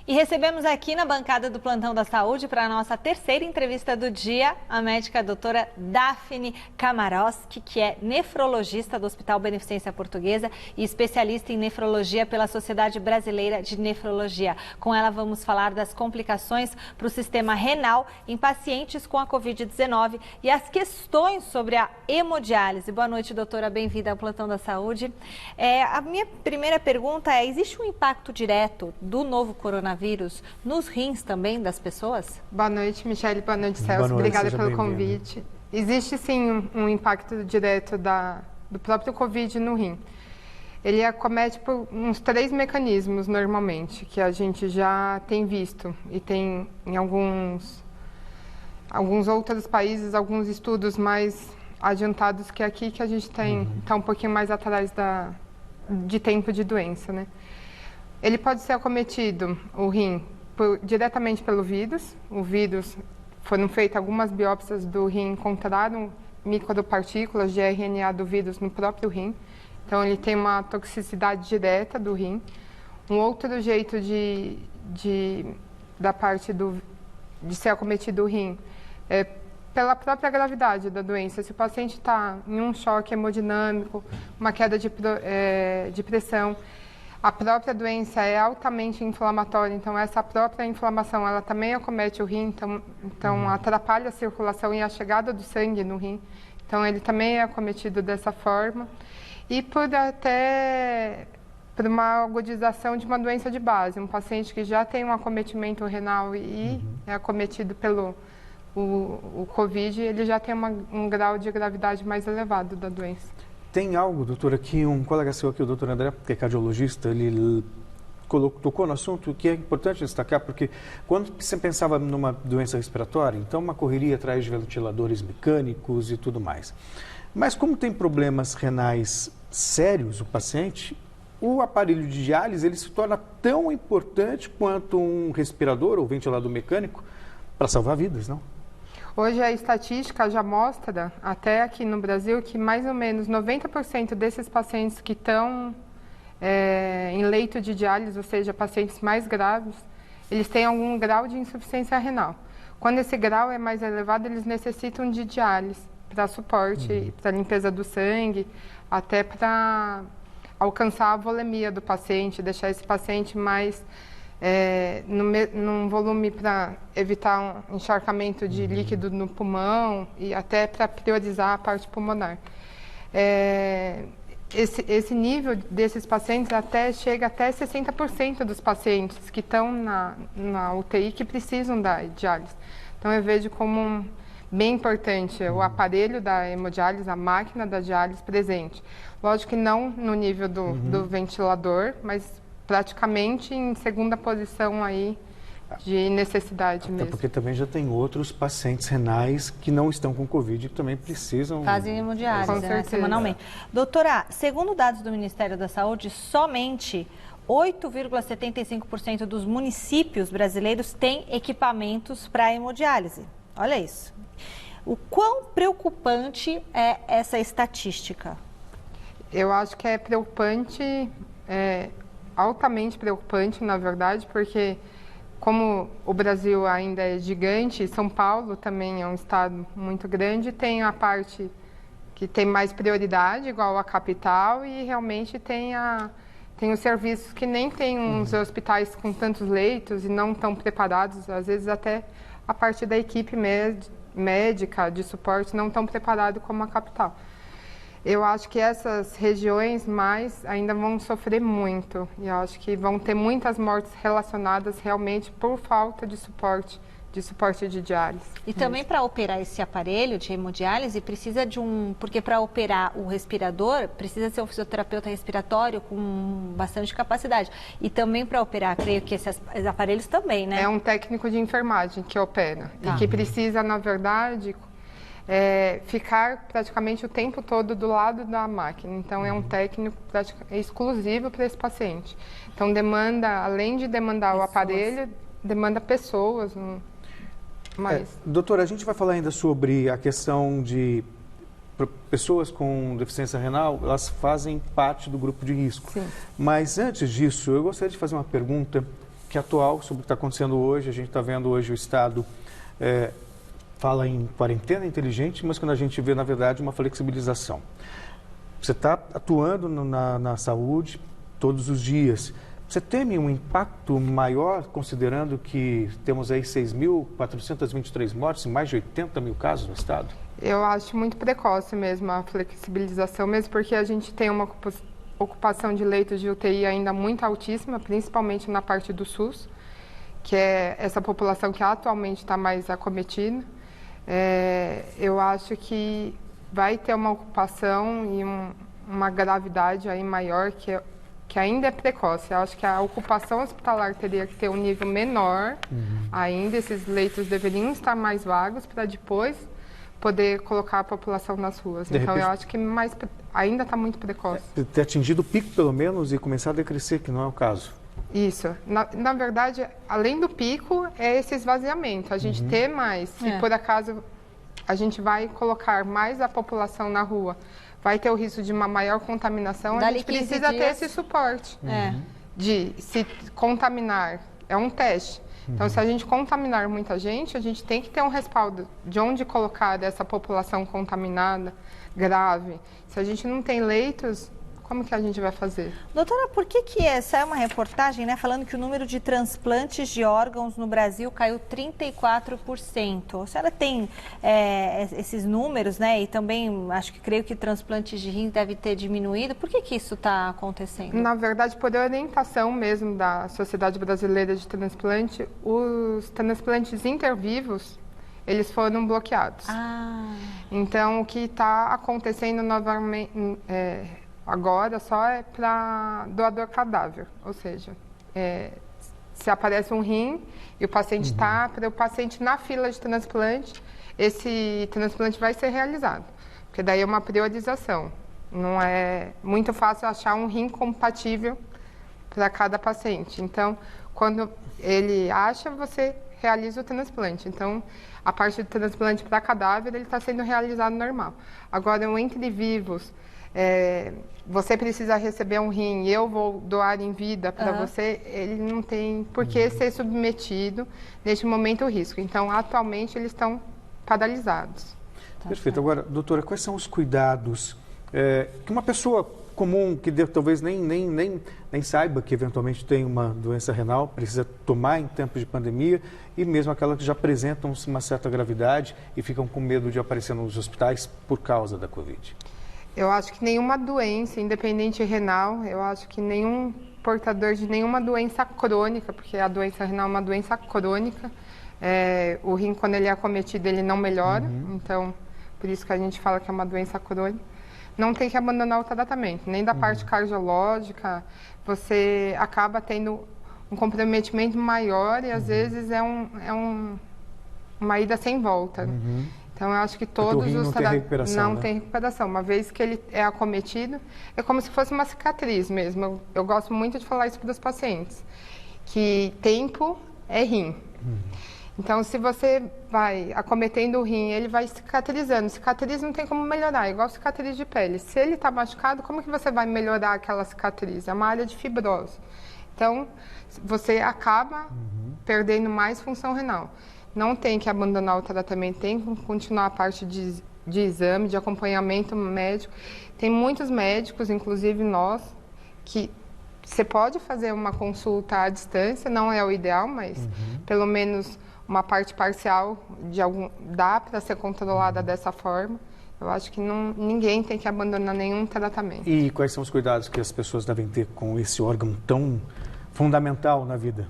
E recebemos aqui na bancada do Plantão da Saúde, para a nossa terceira entrevista do dia, a médica doutora Daphne Kamarowski, que é nefrologista do Hospital Beneficência Portuguesa e especialista em nefrologia pela Sociedade Brasileira de Nefrologia. Com ela vamos falar das complicações para o sistema renal em pacientes com a Covid-19 e as questões sobre a hemodiálise. Boa noite, doutora, bem-vinda ao Plantão da Saúde. A minha primeira pergunta é, existe um impacto direto do novo coronavírus nos rins também das pessoas? Boa noite, Michele. Boa noite, Celso. Obrigada pelo convite. Existe sim um impacto direto do próprio Covid no rim. Ele acomete por uns 3 mecanismos normalmente, que a gente já tem visto e tem em alguns outros países, alguns estudos mais adiantados que aqui, que a gente está um pouquinho mais atrás de tempo de doença, né? Ele pode ser acometido, o rim, diretamente pelo vírus. O vírus, foram feitas algumas biópsias do rim, encontraram micropartículas de RNA do vírus no próprio rim. Então, ele tem uma toxicidade direta do rim. Um outro jeito de ser acometido o rim é pela própria gravidade da doença. Se o paciente está em um choque hemodinâmico, uma queda de pressão, a própria doença é altamente inflamatória, então essa própria inflamação ela também acomete o rim, então atrapalha a circulação e a chegada do sangue no rim. Então ele também é acometido dessa forma. E por uma agudização de uma doença de base, um paciente que já tem um acometimento renal e é acometido pelo o Covid, ele já tem um grau de gravidade mais elevado da doença. Tem algo, doutora, que um colega seu aqui, o doutor André, que é cardiologista, ele tocou no assunto que é importante destacar, porque quando você pensava numa doença respiratória, então uma correria atrás de ventiladores mecânicos e tudo mais. Mas como tem problemas renais sérios o paciente, o aparelho de diálise ele se torna tão importante quanto um respirador ou ventilador mecânico para salvar vidas, não? Hoje a estatística já mostra, até aqui no Brasil, que mais ou menos 90% desses pacientes que estão em leito de diálise, ou seja, pacientes mais graves, eles têm algum grau de insuficiência renal. Quando esse grau é mais elevado, eles necessitam de diálise para suporte, para limpeza do sangue, até para alcançar a volemia do paciente, deixar esse paciente mais num volume para evitar um encharcamento de líquido no pulmão e até para priorizar a parte pulmonar. Esse nível desses pacientes chega até 60% dos pacientes que estão na UTI que precisam da diálise. Então eu vejo como bem importante o aparelho da hemodiálise, a máquina da diálise presente. Lógico que não no nível do ventilador, mas praticamente em segunda posição aí de necessidade mesmo. Até porque também já tem outros pacientes renais que não estão com Covid e que também precisam... Fazem hemodiálise, né, semanalmente. Doutora, segundo dados do Ministério da Saúde, somente 8,75% dos municípios brasileiros têm equipamentos para hemodiálise. Olha isso. O quão preocupante é essa estatística? Eu acho que é preocupante, altamente preocupante, na verdade, porque como o Brasil ainda é gigante, São Paulo também é um estado muito grande, tem a parte que tem mais prioridade, igual a capital, e realmente tem os serviços que nem tem uns hospitais com tantos leitos e não tão preparados, às vezes até a parte da equipe médica de suporte não tão preparado como a capital. Eu acho que essas regiões mais ainda vão sofrer muito e eu acho que vão ter muitas mortes relacionadas realmente por falta de suporte de diálise. E também para operar esse aparelho de hemodiálise precisa de porque para operar o respirador precisa ser um fisioterapeuta respiratório com bastante capacidade. E também para operar, creio que esses aparelhos também, né? É um técnico de enfermagem que opera e que precisa, na verdade, ficar praticamente o tempo todo do lado da máquina. Então, é um técnico exclusivo para esse paciente. Então, além de demandar o aparelho, demanda pessoas. Doutora, a gente vai falar ainda sobre a questão de pessoas com deficiência renal, elas fazem parte do grupo de risco. Sim. Mas antes disso, eu gostaria de fazer uma pergunta que é atual sobre o que está acontecendo hoje. A gente está vendo hoje o Estado fala em quarentena inteligente, mas quando a gente vê, na verdade, uma flexibilização. Você está atuando na saúde todos os dias. Você teme um impacto maior, considerando que temos aí 6.423 mortes e mais de 80 mil casos no estado? Eu acho muito precoce mesmo a flexibilização, mesmo porque a gente tem uma ocupação de leitos de UTI ainda muito altíssima, principalmente na parte do SUS, que é essa população que atualmente está mais acometida. Eu acho que vai ter uma ocupação e uma gravidade aí maior que ainda é precoce. Eu acho que a ocupação hospitalar teria que ter um nível menor ainda, esses leitos deveriam estar mais vagos para depois poder colocar a população nas ruas. Então, eu acho que ainda está muito precoce. Ter atingido o pico, pelo menos, e começar a decrescer, que não é o caso. Isso. Na verdade, além do pico, é esse esvaziamento. A gente ter mais, se por acaso a gente vai colocar mais a população na rua, vai ter o risco de uma maior contaminação, a gente precisa ter esse suporte de se contaminar. É um teste. Então, se a gente contaminar muita gente, a gente tem que ter um respaldo de onde colocar essa população contaminada, grave. Se a gente não tem leitos, como que a gente vai fazer? Doutora, por que saiu uma reportagem, né, falando que o número de transplantes de órgãos no Brasil caiu 34%? A senhora tem esses números, né? E também, creio que transplantes de rim deve ter diminuído. Por que isso está acontecendo? Na verdade, por orientação mesmo da Sociedade Brasileira de Transplante, os transplantes intervivos, eles foram bloqueados. Então, o que está acontecendo novamente... agora só é para doador cadáver, ou seja, se aparece um rim e o paciente está, para o paciente na fila de transplante, esse transplante vai ser realizado, porque daí é uma priorização. Não é muito fácil achar um rim compatível para cada paciente. Então, quando ele acha, você realiza o transplante. Então, a parte do transplante para cadáver, ele está sendo realizado normal. Agora, o entre vivos, você precisa receber um rim e eu vou doar em vida para você, ele não tem por que ser submetido neste momento ao risco. Então, atualmente, eles estão paralisados. Perfeito. Agora, doutora, quais são os cuidados que uma pessoa comum, que talvez nem saiba que eventualmente tem uma doença renal, precisa tomar em tempos de pandemia, e mesmo aquelas que já apresentam uma certa gravidade e ficam com medo de aparecer nos hospitais por causa da Covid? Eu acho que nenhuma doença, independente renal, eu acho que nenhum portador de nenhuma doença crônica, porque a doença renal é uma doença crônica, o rim, quando ele é acometido, ele não melhora, então, por isso que a gente fala que é uma doença crônica. Não tem que abandonar o tratamento, nem da parte cardiológica, você acaba tendo um comprometimento maior e às vezes é uma ida sem volta. Então, eu acho que todos os tratamentos não tem recuperação. Uma vez que ele é acometido, é como se fosse uma cicatriz mesmo. Eu gosto muito de falar isso para os pacientes, que tempo é rim. Então, se você vai acometendo o rim, ele vai cicatrizando. Cicatriz não tem como melhorar, é igual cicatriz de pele. Se ele está machucado, como que você vai melhorar aquela cicatriz? É uma área de fibrose. Então, você acaba perdendo mais função renal. Não tem que abandonar o tratamento, tem que continuar a parte de exame, de acompanhamento médico. Tem muitos médicos, inclusive nós, que você pode fazer uma consulta à distância, não é o ideal, mas pelo menos uma parte parcial dá para ser controlada dessa forma. Eu acho que ninguém tem que abandonar nenhum tratamento. E quais são os cuidados que as pessoas devem ter com esse órgão tão fundamental na vida?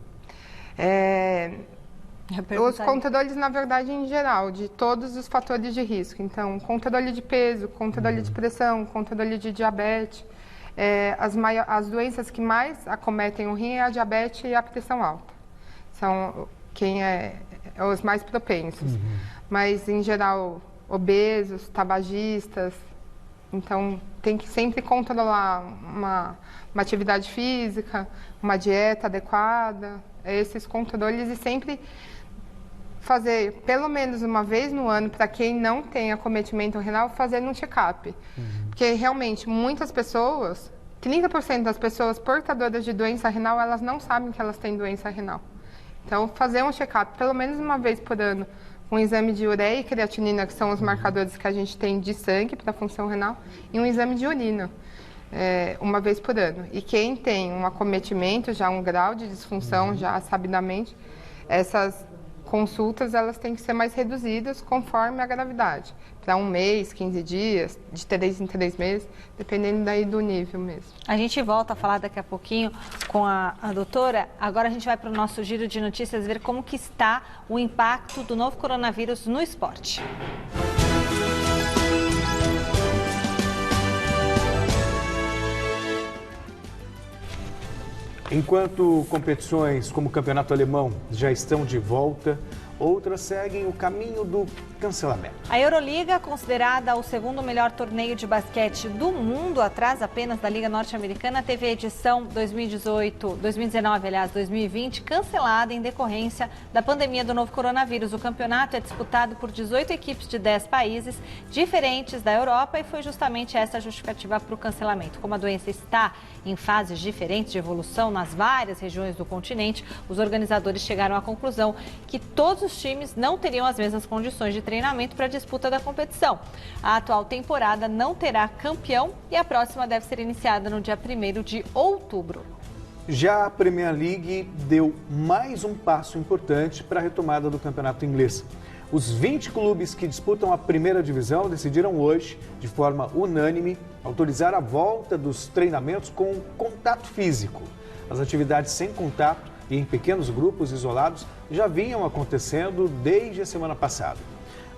Os controles, na verdade, em geral, de todos os fatores de risco. Então, controle de peso, controle de pressão, controle de diabetes. As doenças que mais acometem o rim é a diabetes e a pressão alta. São os mais propensos. Mas, em geral, obesos, tabagistas. Então, tem que sempre controlar uma atividade física, uma dieta adequada, esses controles, e sempre fazer, pelo menos uma vez no ano, para quem não tem acometimento renal, fazer um check-up. Porque, realmente, muitas pessoas, 30% das pessoas portadoras de doença renal, elas não sabem que elas têm doença renal. Então, fazer um check-up, pelo menos uma vez por ano, um exame de ureia e creatinina, que são os marcadores que a gente tem de sangue para a função renal, e um exame de urina, uma vez por ano. E quem tem um acometimento, já um grau de disfunção, já sabidamente, essas consultas elas têm que ser mais reduzidas conforme a gravidade. Para 1 mês, 15 dias, de 3 em 3 meses, dependendo daí do nível mesmo. A gente volta a falar daqui a pouquinho com a doutora. Agora a gente vai para o nosso giro de notícias ver como que está o impacto do novo coronavírus no esporte. Enquanto competições como o Campeonato Alemão já estão de volta, outras seguem o caminho do cancelamento. A Euroliga, considerada o segundo melhor torneio de basquete do mundo, atrás apenas da Liga Norte-Americana, teve a edição 2020 cancelada em decorrência da pandemia do novo coronavírus. O campeonato é disputado por 18 equipes de 10 países diferentes da Europa e foi justamente essa a justificativa para o cancelamento. Como a doença está em fases diferentes de evolução nas várias regiões do continente, os organizadores chegaram à conclusão que todos os times não teriam as mesmas condições de treinamento para a disputa da competição. A atual temporada não terá campeão e a próxima deve ser iniciada no dia 1º de outubro. Já a Premier League deu mais um passo importante para a retomada do campeonato inglês. Os 20 clubes que disputam a primeira divisão decidiram hoje, de forma unânime, autorizar a volta dos treinamentos com contato físico. As atividades sem contato e em pequenos grupos isolados já vinham acontecendo desde a semana passada.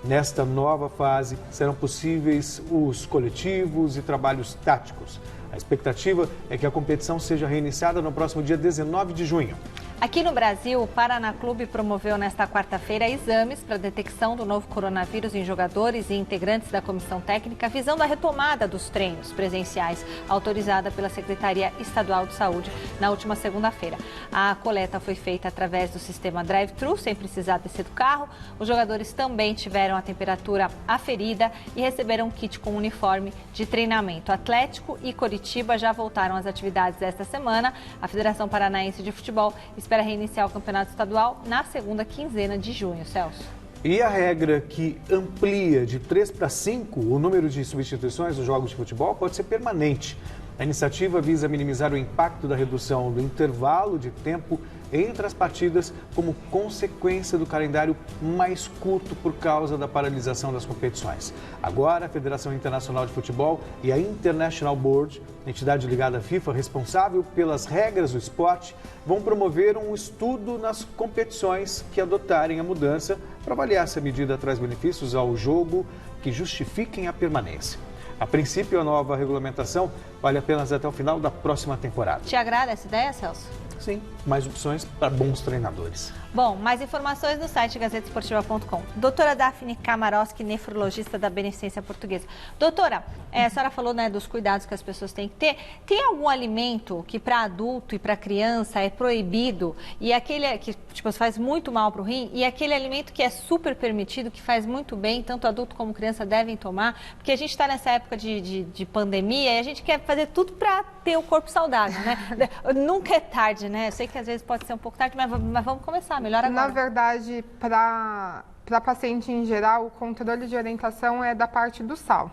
Nesta nova fase, serão possíveis os coletivos e trabalhos táticos. A expectativa é que a competição seja reiniciada no próximo dia 19 de junho. Aqui no Brasil, o Paraná Clube promoveu nesta quarta-feira exames para detecção do novo coronavírus em jogadores e integrantes da comissão técnica, visando a retomada dos treinos presenciais, autorizada pela Secretaria Estadual de Saúde na última segunda-feira. A coleta foi feita através do sistema drive-thru, sem precisar descer do carro. Os jogadores também tiveram a temperatura aferida e receberam um kit com uniforme de treinamento. Atlético e Coritiba já voltaram às atividades esta semana. A Federação Paranaense de Futebol espera reiniciar o campeonato estadual na segunda quinzena de junho, Celso. E a regra que amplia de 3 para 5 o número de substituições nos jogos de futebol pode ser permanente. A iniciativa visa minimizar o impacto da redução do intervalo de tempo entre as partidas como consequência do calendário mais curto por causa da paralisação das competições. Agora, a Federação Internacional de Futebol e a International Board, entidade ligada à FIFA responsável pelas regras do esporte, vão promover um estudo nas competições que adotarem a mudança para avaliar se a medida traz benefícios ao jogo que justifiquem a permanência. A princípio, a nova regulamentação vale apenas até o final da próxima temporada. Te agrada essa ideia, Celso? Sim, mais opções para bons treinadores. Bom, mais informações no site gazetesportiva.com. Doutora Daphne Kamarowski, nefrologista da Beneficência Portuguesa. Doutora, a senhora falou, né, dos cuidados que as pessoas têm que ter. Tem algum alimento que para adulto e para criança é proibido e aquele que tipo, faz muito mal para o rim e aquele alimento que é super permitido, que faz muito bem, tanto adulto como criança devem tomar? Porque a gente está nessa época de pandemia e a gente quer fazer tudo para ter o corpo saudável, né? Nunca é tarde, né? Eu sei que às vezes pode ser um pouco tarde, mas vamos começar, melhor agora. Na verdade, para paciente em geral, o controle de orientação é da parte do sal.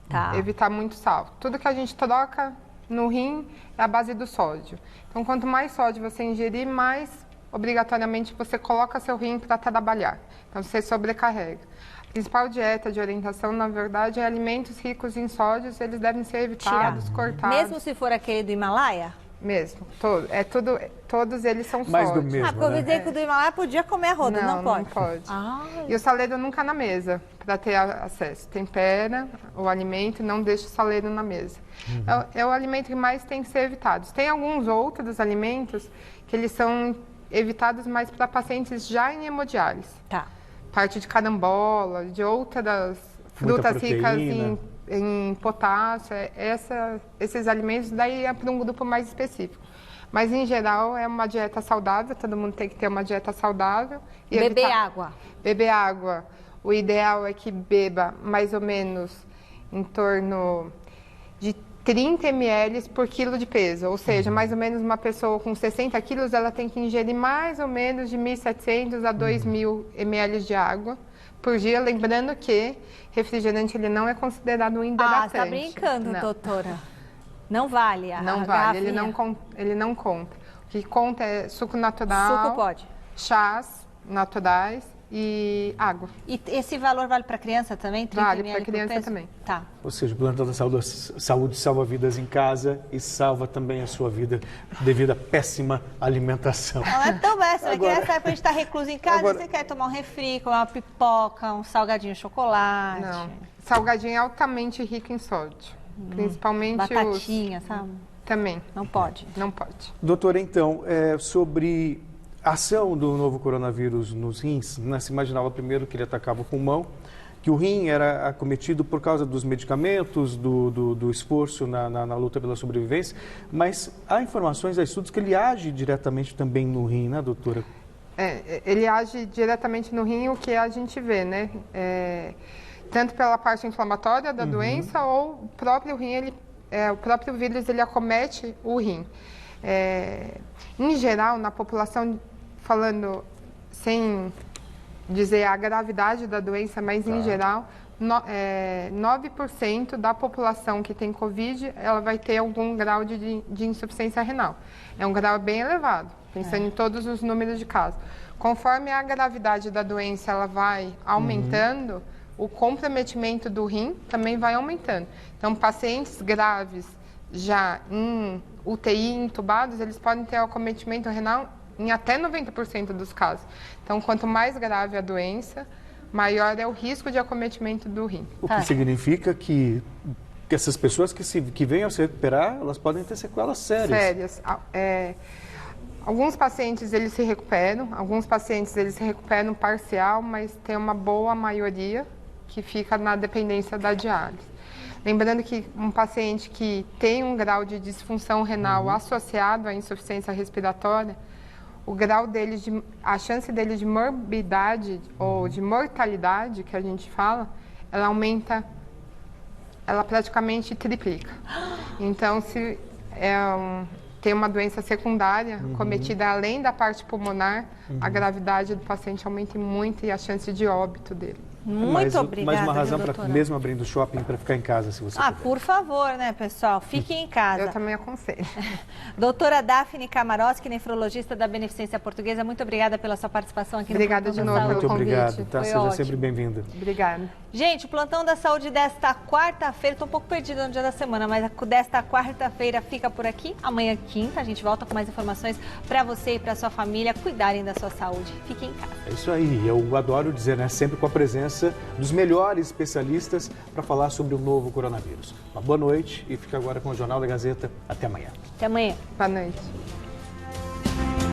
Tá. Evitar muito sal. Tudo que a gente troca no rim é a base do sódio. Então, quanto mais sódio você ingerir, mais obrigatoriamente você coloca seu rim para trabalhar. Então, você sobrecarrega. A principal dieta de orientação, na verdade, é alimentos ricos em sódios, eles devem ser evitados, cortados. Mesmo se for aquele do Himalaia? Mesmo, todos eles são mais sólidos. Do mesmo, porque eu ouvi dizer que o do Himalaia podia comer a roda, não pode? Não pode. Ai. E o saleiro nunca na mesa, para ter acesso. Tempera o alimento e não deixa o saleiro na mesa. É o alimento que mais tem que ser evitado. Tem alguns outros alimentos que eles são evitados mais para pacientes já em hemodiálise. Tá. Parte de carambola, de outras frutas ricas em potássio, esses alimentos daí é para um grupo mais específico. Mas, em geral, é uma dieta saudável, todo mundo tem que ter uma dieta saudável. E beber água. Beber água. O ideal é que beba mais ou menos em torno de 30 ml por quilo de peso. Ou seja, mais ou menos uma pessoa com 60 quilos, ela tem que ingerir mais ou menos de 1.700 a 2.000 ml de água por dia, lembrando que refrigerante ele não é considerado um hidratante. Ah, você tá brincando, não. Doutora. Não vale a Não vale, ele não conta. O que conta é suco natural, suco pode. Chás naturais e água. E esse valor vale para criança também? 30 vale ml para criança também. Tá. Ou seja, o plantão da saúde salva vidas em casa e salva também a sua vida devido à péssima alimentação. Não é tão péssima, que nessa época a gente está recluso em casa, você quer tomar um refri, comer uma pipoca, um salgadinho de chocolate. Não, salgadinho é altamente rico em sódio, principalmente batatinha, sabe? Também. Não pode. Não pode. Doutora, então, sobre a ação do novo coronavírus nos rins, né? Se imaginava primeiro que ele atacava o pulmão, que o rim era acometido por causa dos medicamentos, do esforço na luta pela sobrevivência, mas há informações, há estudos que ele age diretamente também no rim, né, doutora? Ele age diretamente no rim, o que a gente vê, né? Tanto pela parte inflamatória da doença, ou o próprio rim, o próprio vírus, ele acomete o rim. Em geral, na população, falando sem dizer a gravidade da doença, mas em geral, 9% da população que tem Covid, ela vai ter algum grau de insuficiência renal. É um grau bem elevado, pensando em todos os números de casos. Conforme a gravidade da doença ela vai aumentando, o comprometimento do rim também vai aumentando. Então, pacientes graves já em UTI, intubados, eles podem ter acometimento renal em até 90% dos casos. Então, quanto mais grave a doença, maior é o risco de acometimento do rim. O que significa que essas pessoas que venham a se recuperar, elas podem ter sequelas sérias. Alguns pacientes eles se recuperam, alguns pacientes eles se recuperam parcial, mas tem uma boa maioria que fica na dependência da diálise. Lembrando que um paciente que tem um grau de disfunção renal associado à insuficiência respiratória, o grau dele a chance dele de morbidade ou de mortalidade, que a gente fala, ela aumenta, ela praticamente triplica. Então, se tem uma doença secundária cometida além da parte pulmonar, a gravidade do paciente aumenta muito e a chance de óbito dele. Muito obrigada, mais uma razão para doutora? mesmo abrindo o shopping para ficar em casa, se você puder. Por favor, né, pessoal? Fiquem em casa. Eu também aconselho. Doutora Daphne Kamarowski, nefrologista da Beneficência Portuguesa, muito obrigada pela sua participação aqui Obrigada no Plantão de da novo Saúde. pelo Muito convite. obrigado, tá? Foi Seja ótimo. sempre bem-vinda. Obrigada. Gente, o Plantão da Saúde desta quarta-feira, estou um pouco perdida no dia da semana, mas desta quarta-feira fica por aqui. Amanhã, quinta, a gente volta com mais informações para você e para sua família cuidarem da sua saúde. Fiquem em casa. É isso aí, eu adoro dizer, né? Sempre com a presença dos melhores especialistas para falar sobre o novo coronavírus. Uma boa noite e fica agora com o Jornal da Gazeta. Até amanhã. Até amanhã. Boa noite.